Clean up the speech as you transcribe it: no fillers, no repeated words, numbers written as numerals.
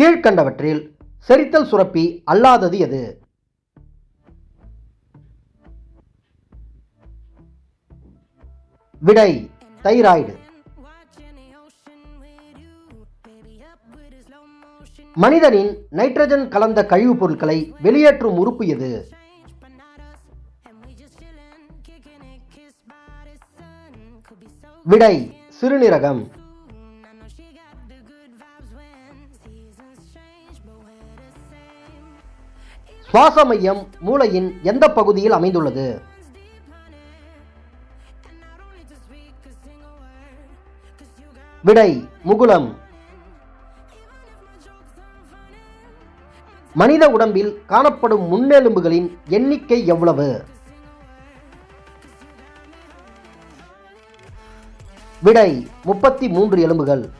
கீழ்க்கண்டவற்றில் செரித்தல் சுரப்பி அல்லாதது எது? விடை தைராய்டு. மனிதனின் நைட்ரஜன் கலந்த கழிவுப் பொருட்களை வெளியேற்றும் உறுப்பு எது? விடை சிறுநீரகம். சுவாச மையம் மூளையின் எந்த பகுதியில் அமைந்துள்ளது? விடை முகுளம். மனித உடம்பில் காணப்படும் முன்னெலும்புகளின் எண்ணிக்கை எவ்வளவு? விடை 33 எலும்புகள்.